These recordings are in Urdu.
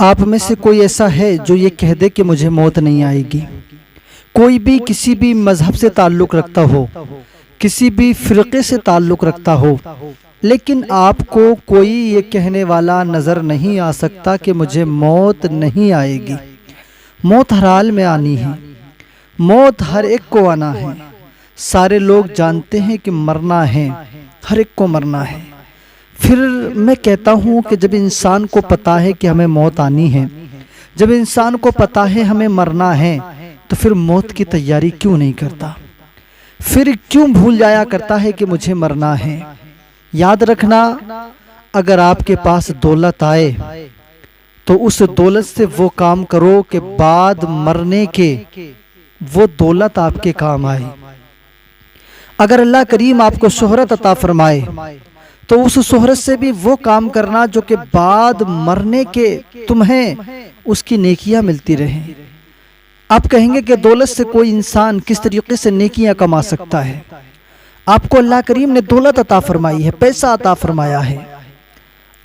آپ میں سے کوئی ایسا ہے جو یہ کہہ دے کہ مجھے موت نہیں آئے گی؟ کوئی بھی کسی بھی مذہب سے تعلق رکھتا ہو، کسی بھی فرقے سے تعلق رکھتا ہو، لیکن آپ کو کوئی یہ کہنے والا نظر نہیں آ سکتا کہ مجھے موت نہیں آئے گی۔ موت ہر حال میں آنی ہے، موت ہر ایک کو آنا ہے۔ سارے لوگ جانتے ہیں کہ مرنا ہے، ہر ایک کو مرنا ہے۔ پھر میں کہتا ہوں کہ جب انسان کو پتا ہے کہ ہمیں موت آنی ہے، جب انسان کو پتا ہے ہمیں مرنا ہے، تو پھر موت کی تیاری کیوں نہیں کرتا؟ پھر کیوں بھول جایا کرتا ہے کہ مجھے مرنا ہے؟ یاد رکھنا، اگر آپ کے پاس دولت آئے تو اس دولت سے وہ کام کرو کہ بعد مرنے کے وہ دولت آپ کے کام آئے۔ اگر اللہ کریم آپ کو شہرت عطا فرمائے تو اس شہرت سے بھی وہ کام کرنا جو کہ بعد مرنے کے تمہیں اس کی نیکیاں ملتی رہیں۔ آپ کہیں گے کہ دولت سے کوئی انسان کس طریقے سے نیکیاں کما سکتا ہے؟ آپ کو اللہ کریم نے دولت عطا فرمائی ہے، پیسہ عطا فرمایا ہے،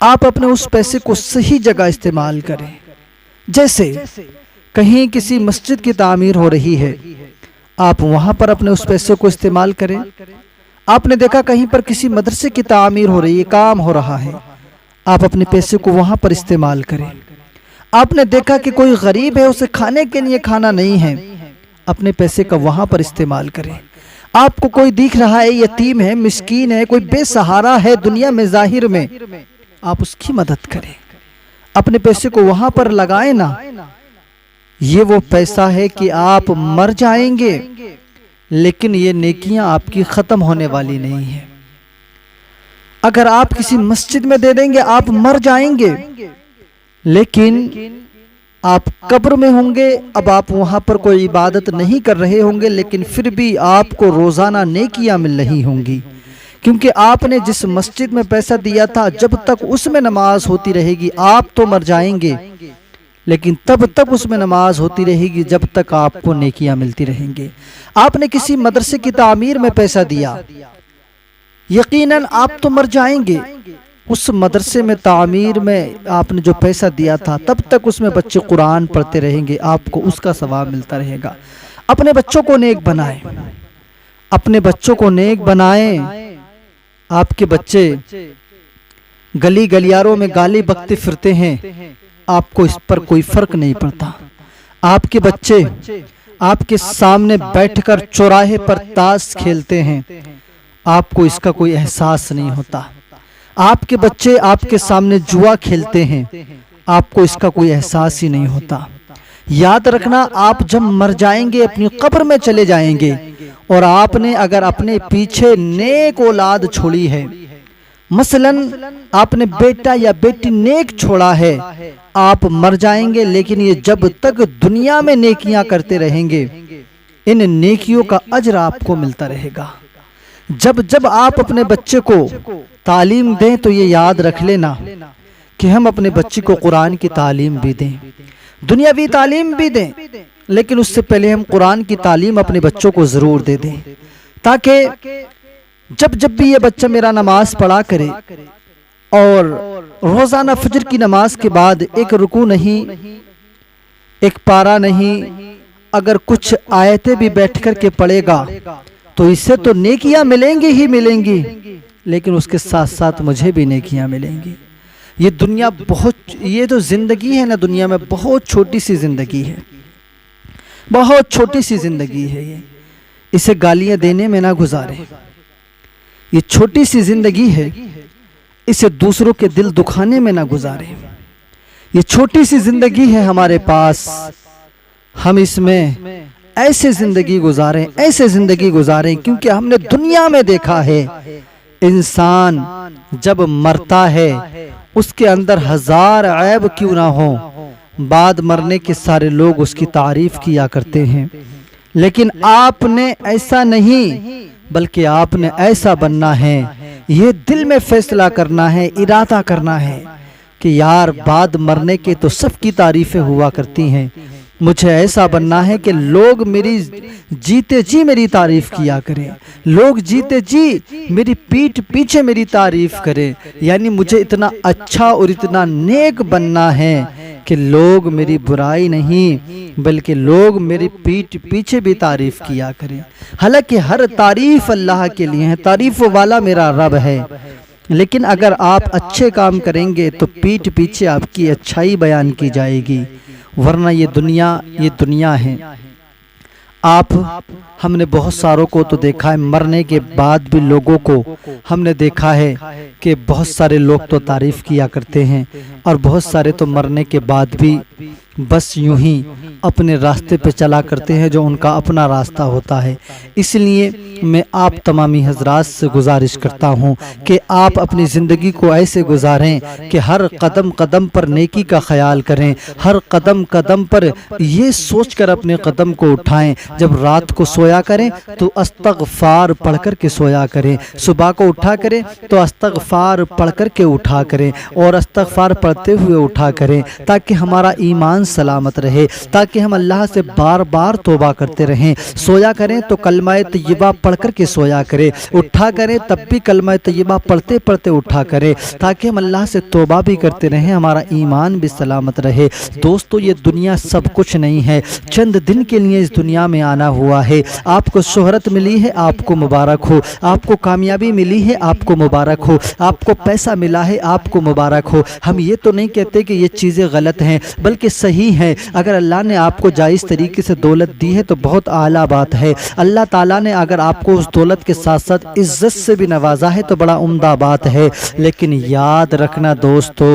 آپ اپنے اس پیسے کو صحیح جگہ استعمال کریں۔ جیسے کہیں کسی مسجد کی تعمیر ہو رہی ہے، آپ وہاں پر اپنے اس پیسے کو استعمال کریں۔ آپ نے دیکھا کہیں پر کسی مدرسے کی تعمیر ہو رہی ہے، کام ہو رہا ہے، آپ اپنے پیسے کو وہاں پر استعمال کریں۔ آپ نے دیکھا کہ کوئی غریب ہے، اسے کھانے کے لیے کھانا نہیں ہے، اپنے پیسے کا وہاں پر استعمال کریں۔ آپ کو کوئی دیکھ رہا ہے، یتیم ہے، مسکین ہے، کوئی بے سہارا ہے دنیا میں ظاہر میں، آپ اس کی مدد کریں، اپنے پیسے کو وہاں پر لگائیں نا۔ یہ وہ پیسہ ہے کہ آپ مر جائیں گے لیکن یہ نیکیاں آپ کی ختم ہونے والی نہیں ہیں۔ اگر آپ کسی مسجد میں دے دیں گے، آپ مر جائیں گے لیکن آپ قبر میں ہوں گے، اب آپ وہاں پر کوئی عبادت نہیں کر رہے ہوں گے لیکن پھر بھی آپ کو روزانہ نیکیاں مل رہی ہوں گی، کیونکہ آپ نے جس مسجد میں پیسہ دیا تھا جب تک اس میں نماز ہوتی رہے گی آپ تو مر جائیں گے، لیکن تب تک اس میں نماز ہوتی رہے گی جب تک آپ کو نیکیاں ملتی رہیں گے۔ آپ نے کسی مدرسے کی تعمیر میں پیسہ دیا، یقیناً آپ تو مر جائیں گے، اس مدرسے میں تعمیر میں آپ نے جو پیسہ دیا تھا تب تک اس میں بچے قرآن پڑھتے رہیں گے، آپ کو اس کا ثواب ملتا رہے گا۔ اپنے بچوں کو نیک بنائیں، اپنے بچوں کو نیک بنائیں۔ آپ کے بچے گلی گلیاروں میں گالی بکتے پھرتے ہیں، آپ کو اس پر کوئی فرق نہیں پڑتا۔ آپ کے بچے آپ کے سامنے بیٹھ کر چوراہے پر تاش کھیلتے ہیں، آپ کو اس کا کوئی احساس نہیں ہوتا۔ آپ کے بچے آپ کے سامنے جوا کھیلتے ہیں، آپ کو اس کا کوئی احساس ہی نہیں ہوتا۔ یاد رکھنا، آپ جب مر جائیں گے اپنی قبر میں چلے جائیں گے، اور آپ نے اگر اپنے پیچھے نیک اولاد چھوڑی ہے، مثلاً آپ نے بیٹا یا بیٹی نیک چھوڑا ہے، آپ مر جائیں گے لیکن یہ جب تک دنیا میں نیکیاں کرتے رہیں گے ان نیکیوں کا اجر آپ کو ملتا رہے گا۔ جب آپ اپنے بچے کو تعلیم دیں تو یہ یاد رکھ لینا کہ ہم اپنے بچے کو قرآن کی تعلیم بھی دیں، دنیاوی تعلیم بھی دیں، لیکن اس سے پہلے ہم قرآن کی تعلیم اپنے بچوں کو ضرور دے دیں، تاکہ جب بھی یہ بچہ میرا نماز پڑھا کرے اور روزانہ فجر کی نماز کے بعد ایک رکوع نہیں، ایک پارہ نہیں، اگر کچھ آیتیں بھی بیٹھ کر کے پڑھے گا تو اس سے تو نیکیاں ملیں گی ہی ملیں گی، لیکن اس کے ساتھ ساتھ مجھے بھی نیکیاں ملیں گی۔ یہ دنیا یہ جو زندگی ہے نا، دنیا میں بہت چھوٹی سی زندگی ہے، بہت چھوٹی سی زندگی ہے، اسے گالیاں دینے میں نہ گزارے۔ یہ چھوٹی سی زندگی ہے، اسے دوسروں کے دل دکھانے میں نہ گزارے۔ یہ چھوٹی سی زندگی ہے ہمارے پاس، ہم اس میں ایسے زندگی گزاریں کیونکہ ہم نے دنیا میں دیکھا ہے انسان جب مرتا ہے اس کے اندر ہزار عیب کیوں نہ ہو، بعد مرنے کے سارے لوگ اس کی تعریف کیا کرتے ہیں، لیکن آپ نے ایسا نہیں، بلکہ آپ نے ایسا بننا ہے، یہ دل میں فیصلہ کرنا ہے، ارادہ کرنا ہے کہ یار بعد مرنے کے تو سب کی تعریفیں ہوا کرتی ہیں، مجھے ایسا بننا ہے کہ لوگ میری جیتے جی میری تعریف کیا کریں، لوگ جیتے جی میری پیٹھ پیچھے میری تعریف کریں۔ یعنی مجھے اتنا اچھا اور اتنا نیک بننا ہے کہ لوگ میری برائی نہیں بلکہ لوگ میری پیٹھ پیچھے بھی تعریف کیا کریں۔ حالانکہ ہر تعریف اللہ کے لیے ہے، تعریف والا میرا رب ہے، لیکن اگر آپ اچھے کام کریں گے تو پیٹھ پیچھے آپ کی اچھائی بیان کی جائے گی، ورنہ یہ دنیا ہے۔ ہم نے بہت ساروں کو تو دیکھا ہے، مرنے کے بعد بھی لوگوں کو ہم نے دیکھا ہے کہ بہت سارے لوگ تو تعریف کیا کرتے ہیں، اور بہت سارے تو مرنے کے بعد بھی بس یوں ہی اپنے راستے پہ چلا کرتے ہیں جو ان کا اپنا راستہ ہوتا ہے۔ اس لیے میں آپ تمامی حضرات سے گزارش کرتا ہوں کہ آپ اپنی زندگی کو ایسے گزاریں کہ ہر قدم قدم پر نیکی کا خیال کریں، ہر قدم قدم پر یہ سوچ کر اپنے قدم کو اٹھائیں، جب رات کو سویا کریں تو استغفار پڑھ کر کے سویا کریں، صبح کو اٹھا کریں تو استغفار پڑھ کر کے اٹھا کریں، اور استغفار پڑھتے ہوئے اٹھا کریں تاکہ ہمارا ایمان سلامت رہے، تاکہ ہم اللہ سے بار بار توبہ کرتے رہیں۔ سویا کریں تو کلمہ طیبہ پڑھ کر کے سویا کریں، اٹھا کریں تب بھی کلمہ طیبہ پڑھتے پڑھتے اٹھا کریں، تاکہ ہم اللہ سے توبہ بھی کرتے رہیں، ہمارا ایمان بھی سلامت رہے۔ دوستو، یہ دنیا سب کچھ نہیں ہے، چند دن کے لیے اس دنیا میں آنا ہوا ہے۔ آپ کو شہرت ملی ہے، آپ کو مبارک ہو، آپ کو کامیابی ملی ہے، آپ کو مبارک ہو، آپ کو پیسہ ملا ہے، آپ کو مبارک ہو۔ ہم یہ تو نہیں کہتے کہ یہ چیزیں غلط ہیں، بلکہ صحیح ہے۔ اگر اللہ نے آپ کو جائز طریقے سے دولت دی ہے تو بہت اعلیٰ بات ہے۔ اللہ تعالیٰ نے اگر آپ کو اس دولت کے ساتھ ساتھ عزت سے بھی نوازا ہے تو بڑا عمدہ بات ہے، لیکن یاد رکھنا دوستو،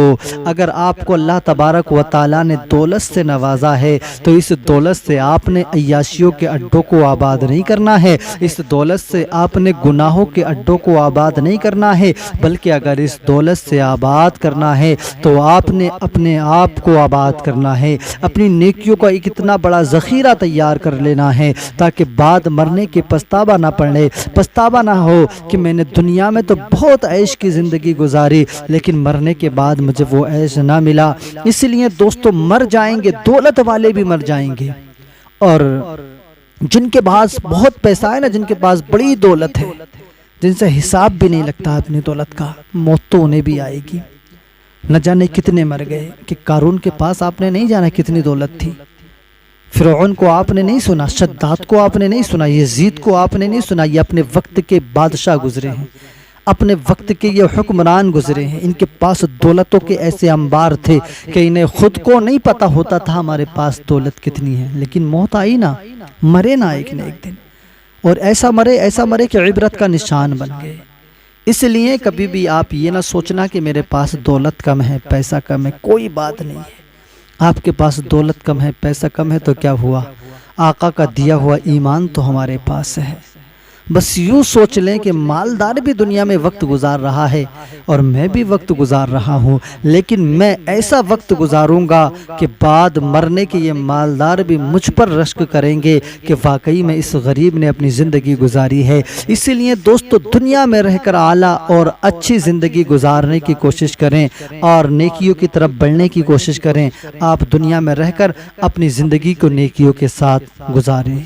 اگر آپ کو اللہ تبارک و تعالیٰ نے دولت سے نوازا ہے تو اس دولت سے آپ نے عیاشیوں کے اڈوں کو آباد نہیں کرنا ہے، اس دولت سے آپ نے گناہوں کے اڈوں کو آباد نہیں کرنا ہے، بلکہ اگر اس دولت سے آباد کرنا ہے تو آپ نے اپنے آپ کو آباد کرنا ہے، اپنی نیکیوں کا ایک اتنا بڑا ذخیرہ تیار کر لینا ہے تاکہ بعد مرنے کے پچھتاوا نہ پڑے، پچھتاوا نہ ہو کہ میں نے دنیا میں تو بہت عیش کی زندگی گزاری لیکن مرنے کے بعد مجھے وہ عیش نہ ملا۔ اس لیے دوستو، مر جائیں گے، دولت والے بھی مر جائیں گے، اور جن کے پاس بہت پیسہ ہے نا، جن کے پاس بڑی دولت ہے، جن سے حساب بھی نہیں لگتا اپنی دولت کا، موت تو انہیں بھی آئے گی۔ نہ جانے کتنے مر گئے، کہ قارون کے پاس آپ نے نہیں جانا کتنی دولت تھی، فرعون کو آپ نے نہیں سنا، شداد کو آپ نے نہیں سنا، یزید کو آپ نے نہیں سنا۔ یہ اپنے وقت کے بادشاہ گزرے ہیں، اپنے وقت کے یہ حکمران گزرے ہیں، ان کے پاس دولتوں کے ایسے انبار تھے کہ انہیں خود کو نہیں پتا ہوتا تھا ہمارے پاس دولت کتنی ہے، لیکن موت آئی نا، مرے نا ایک نہ ایک دن، اور ایسا مرے کہ عبرت کا نشان بن گئے۔ اس لیے کبھی بھی آپ یہ نہ سوچنا کہ میرے پاس دولت کم ہے، پیسہ کم ہے، کوئی بات نہیں ہے۔ آپ کے پاس دولت کم ہے، پیسہ کم ہے تو کیا ہوا، آقا کا دیا ہوا ایمان تو ہمارے پاس ہے۔ بس یوں سوچ لیں کہ مالدار بھی دنیا میں وقت گزار رہا ہے اور میں بھی وقت گزار رہا ہوں، لیکن میں ایسا وقت گزاروں گا کہ بعد مرنے کے یہ مالدار بھی مجھ پر رشک کریں گے کہ واقعی میں اس غریب نے اپنی زندگی گزاری ہے۔ اس لیے دوستو، دنیا میں رہ کر اعلیٰ اور اچھی زندگی گزارنے کی کوشش کریں اور نیکیوں کی طرف بڑھنے کی کوشش کریں۔ آپ دنیا میں رہ کر اپنی زندگی کو نیکیوں کے ساتھ گزاریں۔